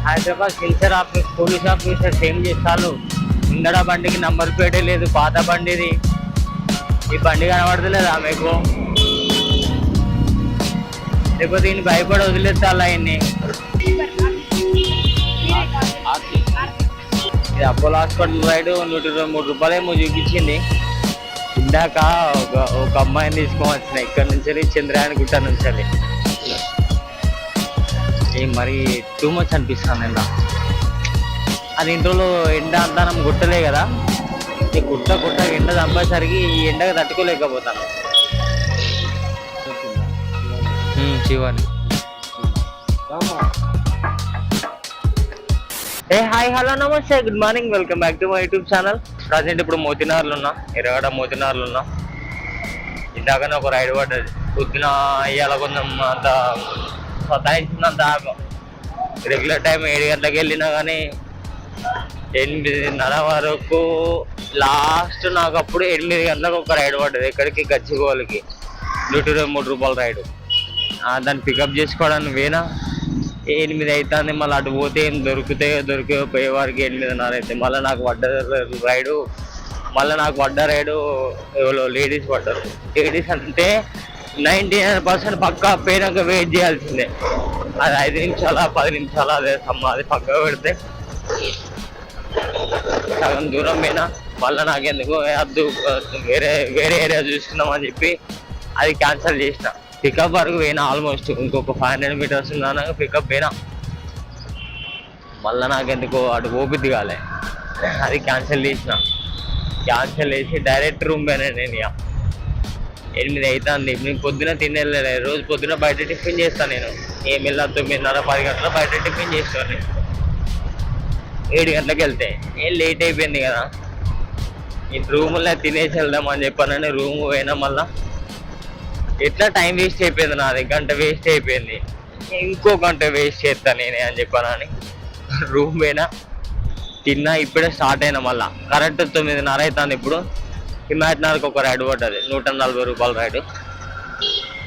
Hyderabad sensor office police officers ఏం చేస్తారు? ముందర బండికి నంబర్ ప్లేటే లేదు, పాత బండిది. ఈ బండి కనబడతలేదా మీకు? లేకపోతే దీన్ని భయపడి వదిలేస్తాలా ఆయన్ని? ఇది అపోలో హాస్పిటల్ రైడ్ 123 రూపాయలేమో చూపించింది. ఇందాక ఒక అమ్మాయిని తీసుకొని వచ్చిన ఇక్కడ నుంచి, చంద్రయాన్ గుట్ట నుంచి. మరి టూ మచ్ అనిపిస్తుంది ఎండ. అది ఇంట్లో ఎండ అంతానం గుట్టలే కదా, ఈ గుట్ట ఎండ చంపేసరికి ఈ ఎండగా తట్టుకోలేకపోతాను. శివాని హాయ్ హలో నమస్తే, good morning, welcome back to my YouTube channel. Present ఇప్పుడు మోతినార్లు ఉన్నా, ఎర్రగడ్డ మోతినార్లు ఉన్నా. ఇందాకనే ఒక రైడ్ పడ్డది పొద్దున. ఇవాళ కొంచెం అంత సతాయించినంత ఆగం. రెగ్యులర్ టైం 7 గంటలకు వెళ్ళినా కానీ 8:30 వరకు లాస్ట్. నాకు అప్పుడు 8 గంటలకు ఒక రైడ్ పడ్డది. ఎక్కడికి? గచ్చిబౌలికి 123 రూపాయల రైడు. దాన్ని పికప్ చేసుకోవడానికి పోయినా 8 అవుతుంది. మళ్ళీ అటు పోతే ఏం దొరికే పోయేవారికి 8:30 అవుతుంది. మళ్ళీ నాకు పడ్డ రైడు ఎవరో లేడీస్ పడ్డారు. లేడీస్ అంటే 99% పక్కా పోయినాక వెయిట్ చేయాల్సిందే. అది 5 నిమిషాల 10 నిమిషాలు అదే అది పక్కగా పెడితే సగం దూరం పోయినా మళ్ళీ నాకెందుకు వద్దు, వేరే ఏరియా చూసుకుందామని చెప్పి అది క్యాన్సిల్ చేసిన. పికప్ వరకు పోయినా, ఆల్మోస్ట్ ఇంకొక 500 మీటర్స్ ఉన్నాక పికప్ పోయినా. మళ్ళీ నాకెందుకు అటు ఓపిద్ది కాలే, అది క్యాన్సిల్ చేసి డైరెక్ట్ రూమ్ పోయినా. నేను 8 అవుతుంది. నేను పొద్దున తినేళ్ళలే. రోజు పొద్దున బయట టిఫిన్ చేస్తాను నేను. ఏం వెళ్ళా 9:30 10 గంటల బయట టిఫిన్ చేస్తాను. 7 గంటలకు వెళ్తే లేట్ అయిపోయింది కదా, ఈ రూములో తినేసి వెళ్దాం అని చెప్పానని రూమ్ పోయినా. మళ్ళీ ఎట్లా టైం వేస్ట్ అయిపోయింది నాది. గంట వేస్ట్ అయిపోయింది, ఇంకో గంట వేస్ట్ చేస్తాను నేనే అని చెప్పానని రూమ్ పోయినా, తిన్నా. ఇప్పుడే స్టార్ట్ అయినా. మళ్ళీ కరెక్ట్ 9:30 అవుతుంది. ఇప్పుడు హిమాయత్నగర్కి ఒక రైడ్ పడ్డది, 140 రూపాయల రైడు.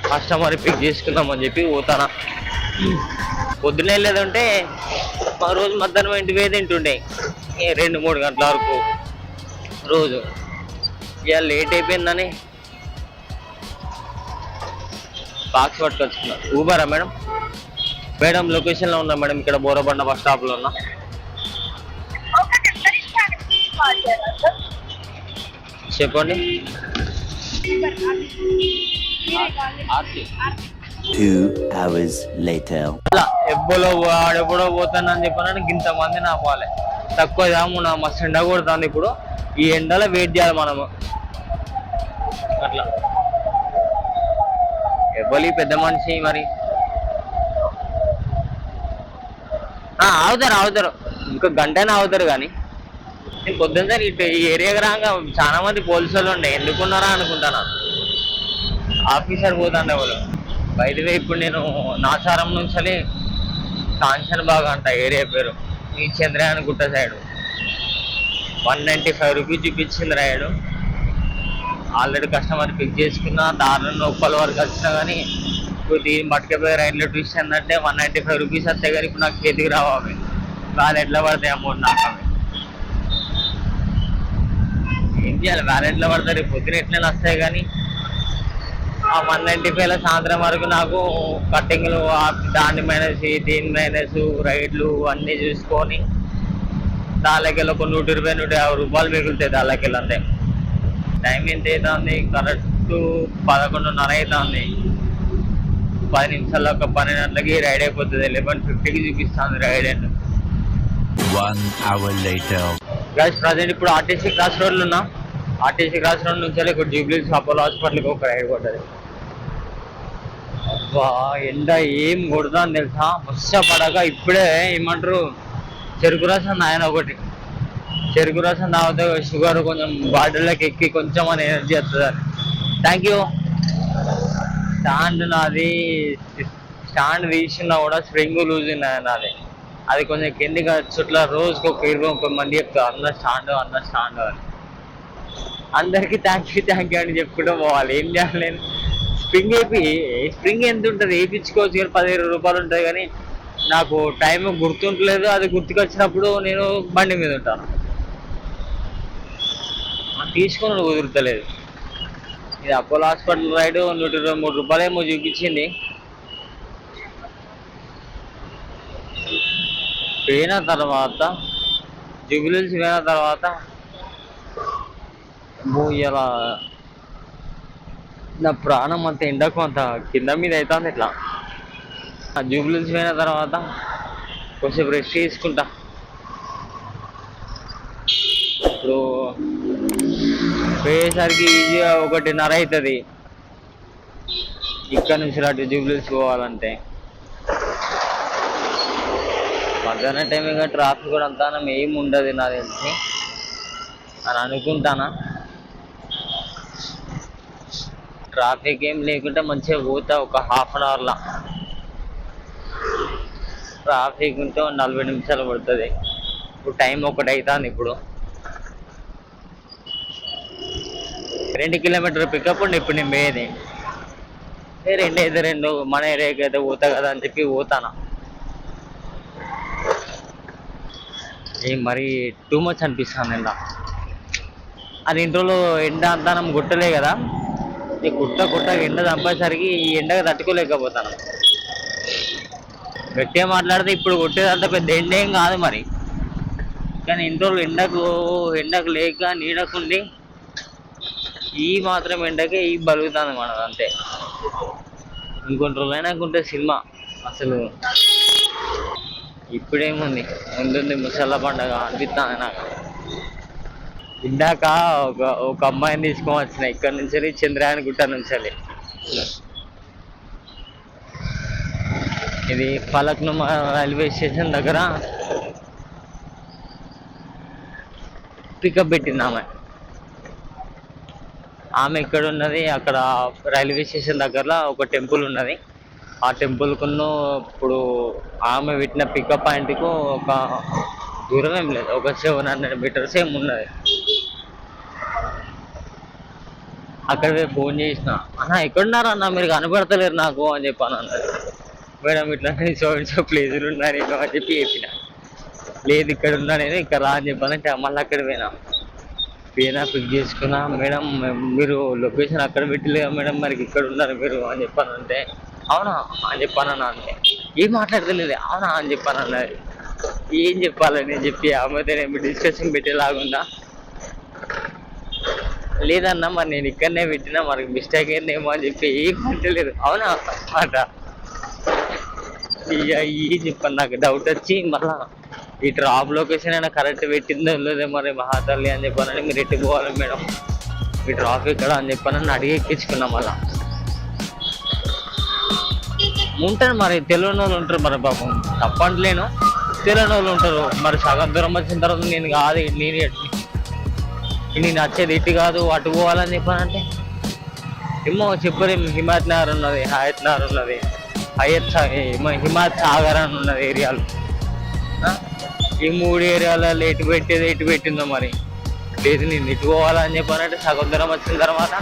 కస్టమర్ పిక్ చేసుకుందామని చెప్పి పోతానా. పొద్దున వెళ్ళేదంటే రోజు మధ్యాహ్నం ఇంటి పోయి తింటుండే 2-3 గంటల వరకు రోజు. ఇవాళ లేట్ అయిపోయిందని బాక్స్ పట్టుకొచ్చుకున్నా. ఊబరా మేడం లొకేషన్లో ఉన్నా మేడం, ఇక్కడ బోరబండ బస్ స్టాప్లో ఉన్నా. చెప్పండి. 2 hours later. ఎప్పుడో పోతానని చెప్పానని ఇంతమంది నా పోలే. తక్కువ జాము నా మస్తు ఎండ కొడుతుంది. ఇప్పుడు ఈ ఎండలో వెయిట్ చేయాలి మనము. అట్లా ఎవ్వలి పెద్ద మనిషి మరి ఆగుతారు ఇంకో గంటనే ఆగుతారు. కానీ నేను పొద్దున్న సార్ ఇటు ఈ ఏరియాకి రాగా చాలా మంది పోలీసు వాళ్ళు ఉండే. ఎందుకున్నారా అనుకుంటాను. ఆఫీసర్ పోతాండే వాళ్ళు. బయటవే ఇప్పుడు నేను నాచారం నుంచి కాంచన్ బాగా అంట ఏరియా పేరు. ఈ చంద్రయాన్ గుట్ట సైడు 195 రూపీస్ చూపించింది రైడు. ఆల్రెడీ కస్టమర్ పిక్ చేసుకున్నా. దారుణ ఉప్పల వరకు వచ్చినా కానీ ఇప్పుడు దీన్ని పట్టుకపోయే రైల్లో ట్విస్ట్ ఏంటంటే 195 రూపీస్ వస్తాయి. కానీ ఇప్పుడు నాకు చేతికి రావు అవి. వాళ్ళు ఎట్లా పడతాయి అమౌంట్ నాకు అవి. ఏం చేయాలి? వ్యాలెట్లో పడతారు. పొద్దున ఎట్లా వస్తాయి కానీ ఆ 195లో సాయంత్రం వరకు నాకు కట్టింగ్లు దాన్ని మైనస్ దీని మైనస్ రైడ్లు అన్నీ చూసుకొని దానికెళ్ళి ఒక 120-150 రూపాయలు మిగులుతాయి. దానికెళ్ళి అంతే. టైం ఎంత అవుతుంది? కరెక్ట్ 11:30 అవుతుంది. 10 నిమిషాల్లో ఒక 12 గంటలకి రైడ్ అయిపోతుంది. 11:50కి చూపిస్తుంది ride. 1 hour later. Guys present ఇప్పుడు ఆర్టీసీ క్రాస్ రోడ్లు ఉన్నా. ఆర్టీసీ క్రాస్ రోడ్ నుంచి ఇక్కడ జూబ్లీస్ అపోలో హాస్పిటల్కి ఒక రైడ్ పడ్డది. ఎండ ఏం కొడుతుందని తెలుసా? మస్తు పడక ఇప్పుడే ఏమంటారు చెరుకు రసం ఆయన ఒకటి. చెరుకు రసం తాగితే షుగర్ కొంచెం బాటిల్లోకి ఎక్కి కొంచెం అని ఎనర్జీ వస్తుందని. Thank you. స్టాండ్ తీసినా కూడా స్ప్రింగ్ లూజ్ ఉన్నాయి నాది. అది కొంచెం కిందికి చుట్ల రోజుకి ఒక 20 మంది చెప్తారు అన్న స్టాండ్ అని. అందరికీ థ్యాంక్ యూ అని చెప్పుకుంటూ పోవాలి. ఏం చేయాలి? స్ప్రింగ్ ఎంత ఉంటుంది? వేయించుకోవచ్చు కానీ 15 రూపాయలు ఉంటుంది. కానీ నాకు టైం గుర్తుంటలేదు, అది గుర్తుకొచ్చినప్పుడు నేను బండి మీద ఉంటాను, తీసుకుని కుదురుతలేదు. ఇది అపోలో హాస్పిటల్ రైడ్ 123 రూపాయలు ఏమో చూపించింది. పోయిన తర్వాత జూబిలీస్ పోయిన తర్వాత ఇలా నా ప్రాణం అంత ఎండకు అంత కింద మీద అవుతుంది ఇట్లా. ఆ జూబిలీస్ పోయిన తర్వాత కొంచెం రెస్ట్ తీసుకుంటా. ఇప్పుడు పోయేసరికి ఈజీగా 1:30 అవుతుంది ఇక్కడ నుంచి అటు జూబిలీస్ పోవాలంటే. మధ్యాహ్నం టైం ఇంకా ట్రాఫిక్ కూడా అంతా ఏమి ఉండదు నాకు తెలిసి అని అనుకుంటానా. ట్రాఫిక్ ఏం లేకుంటే మంచిగా పోతా ఒక హాఫ్ అన్ అవర్లా. ట్రాఫిక్ ఉంటే 40 నిమిషాలు పడుతుంది. ఇప్పుడు టైం 1 అవుతుంది. ఇప్పుడు 2 కిలోమీటర్ పికప్ ఉండి ఇప్పుడు నేను పోయేది 2 మన ఏరియాకి అయితే పోతా కదా అని చెప్పి పోతానా. మరి టూ మచ్ అనిపిస్తుంది ఎండ. అది ఇంట్లో ఎండ అంతా గుట్టలే కదా, ఈ కుట్ట ఎండ చంపేసరికి ఈ ఎండగా తట్టుకోలేకపోతాను. గట్టిగా మాట్లాడితే ఇప్పుడు కొట్టేదంతా పెద్ద ఎండ ఏం కాదు మరి, కానీ ఇంట్లో ఎండకు లేక నీడకుండి ఈ మాత్రం ఎండకే ఈ బలుగుతుంది మనది అంతే. ఇంకొన్ని రోజులైనా ఉంటే సినిమా అసలు. ఇప్పుడేముంది, ముందుంది ముసళ్ళ పండగ అనిపిస్తుంది నాకు. ఇందాక ఒక అమ్మాయిని తీసుకొని వచ్చిన ఇక్కడ నుంచి చంద్రయాన్ గుట్ట నుంచి. ఇది ఫలక్నుమా రైల్వే స్టేషన్ దగ్గర పికప్ పెట్టింది ఆమె ఇక్కడ ఉన్నది. అక్కడ రైల్వే స్టేషన్ దగ్గరలో ఒక టెంపుల్ ఉన్నది. ఆ టెంపుల్కును ఇప్పుడు ఆమె పెట్టిన పికప్ పాయింట్కు ఒక దూరం ఏం లేదు, ఒక 700 మీటర్స్ ఏమి ఉన్నది. అక్కడికి ఫోన్ చేసిన, అన్న ఎక్కడున్నారా అన్న, మీరు కనపడతలేరు నాకు అని చెప్పాను. అన్నది మేడం ఇట్లా సో ప్లేసులు ఉన్నా నేను అని చెప్పి చెప్పిన. లేదు ఇక్కడ ఉన్నా నేను, ఇక్కడ రా అని చెప్పానంటే మళ్ళీ అక్కడ పోయినా పిక్ చేసుకున్నా. మేడం మీరు లొకేషన్ అక్కడ పెట్టలేదు మేడం, మరి ఇక్కడ ఉన్నారు మీరు అని చెప్పాను. అంటే అవునా అని చెప్పాను. అంటే ఏం మాట్లాడతలేదు, అవునా అని చెప్పాను అన్నది. ఏం చెప్పాలని చెప్పి ఆమెతో ఏమి డిస్కషన్ పెట్టేలాగుందా. లేదన్నా మరి నేను ఇక్కడనే పెట్టినా, మరి మిస్టేక్ అయిందేమో అని చెప్పి ఏం పెట్టలేదు. అవునా మాట ఏం చెప్పాను. నాకు డౌట్ వచ్చి మళ్ళా ఈ డ్రాప్ లొకేషన్ అయినా కరెక్ట్ పెట్టిందో లేదో మరి మహాతల్లి అని చెప్పానని, మీరు ఎట్టి పోవాలి మేడం ఈ డ్రాప్ ఇక్కడ అని చెప్పానని అడిగి ఎక్కించుకున్నాం. మళ్ళా ఉంటారు మరి తెలియని వాళ్ళు ఉంటారు మరి పాపం, తప్పంటలేను, తెలియని వాళ్ళు ఉంటారు. మరి సగం దూరం వచ్చిన తర్వాత నేను కాదు నేను నచ్చేది ఇటు కాదు అటు పోవాలని చెప్పానంటే ఏమో చెప్పరు. హిమాయత్ నగర్ ఉన్నది, హయత్ నగర్ ఉన్నది, హిమాయత్ సాగర్ అని ఉన్నది ఏరియాలు. ఈ 3 ఏరియాలలో ఎటు పెట్టిందో మరి. లేదు నేను ఇటు పోవాలని చెప్పానంటే సగం దూరం వచ్చిన తర్వాత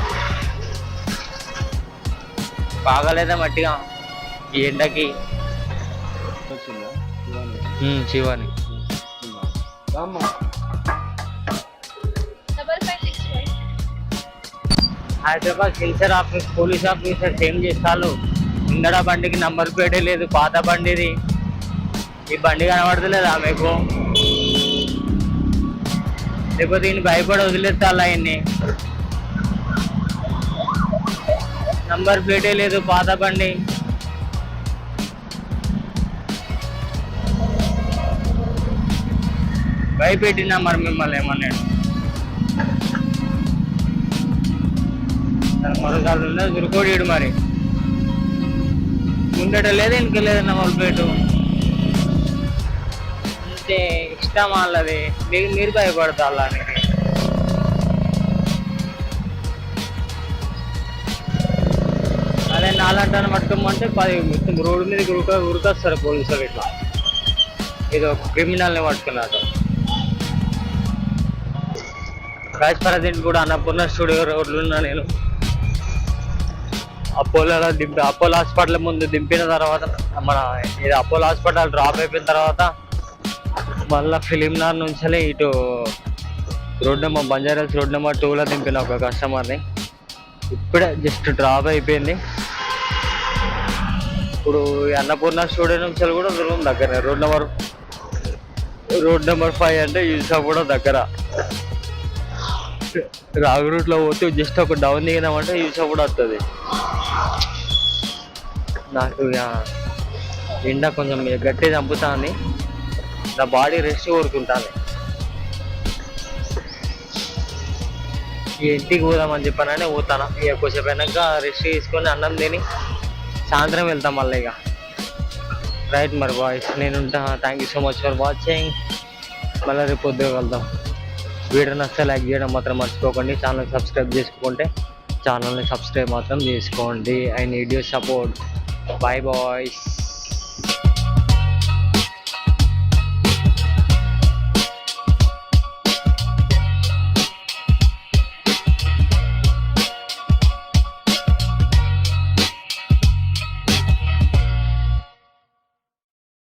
బాగాలేదా మట్టిగా ఈ ఎండకి. Shivani Hyderabad sensor office police officer change చేస్తాను. ముందడ బండికి నంబర్ ప్లేటే లేదు, పాత బండిది. ఈ బండి కనబడతలేదు ఆమెకు, లేకపోతే ఈయన భయపడి వదిలేస్తాను. ఆయన్ని నంబర్ ప్లేటే లేదు, పాత బండి. భయపెట్టినా మరి మిమ్మల్ని ఏమన్నాడు. మరోసారి ఉన్నది దుర్కోడీడు మరి. ముందట లేదు వెనక లేదు నంబర్ ప్లేటు, అంతే ఇష్టం వాళ్ళది. మీరు భయపడతారు దానికి. అదే నాలంటాను పట్టుకోమంటే 10 మొత్తం రోడ్డు మీద ఉరికొస్తారు పోలీసులు. ఇట్లా ఏదో క్రిమినల్ని పట్టుకున్నారు. వైస్ ప్రెసిడెంట్ కూడా అన్నపూర్ణ స్టూడియో రోడ్లు ఉన్నా నేను. అపోలో అపోలో హాస్పిటల్ ముందు దింపిన తర్వాత మన ఇది అపోలో హాస్పిటల్ డ్రాప్ అయిపోయిన తర్వాత మళ్ళీ ఫిలింనగర్ నుంచి ఇటు రోడ్ నెంబర్ బంజారాస్ రోడ్ నెంబర్ 2లో దింపిన ఒక కస్టమర్ని. ఇప్పుడే జస్ట్ డ్రాప్ అయిపోయింది. ఇప్పుడు ఈ అన్నపూర్ణ స్టూడియో నుంచి కూడా దూరం దగ్గర రోడ్ నెంబర్ 5 అంటే యూసా కూడా దగ్గర. రాగు రూట్లో పోతే జస్ట్ ఒక డౌన్ దిగినామంటే యూసా కూడా వస్తుంది. నాకు ఇక ఎండ కొంచెం గట్టి చంపుతుంది, నా బాడీ రెస్ట్ కోరుకుంటాను. ఇంటికి పోదామని చెప్పానని పోతాను. ఇక కొంచెం వెనక రెస్ట్ తీసుకొని అన్నం తిని సాయంత్రం వెళ్తాం మళ్ళీ ఇక. రైట్ మరి బాయ్స్, నేను ఉంటా. Thank you so much for watching. మళ్ళీ రేపు పొద్దుగా వెళ్దాం. వీడియో నచ్చితే లైక్ చేయడం మాత్రం మర్చిపోకండి. ఛానల్ సబ్స్క్రైబ్ చేసుకుంటే ఛానల్ని సబ్స్క్రైబ్ మాత్రం చేసుకోండి. I need your support. By boys.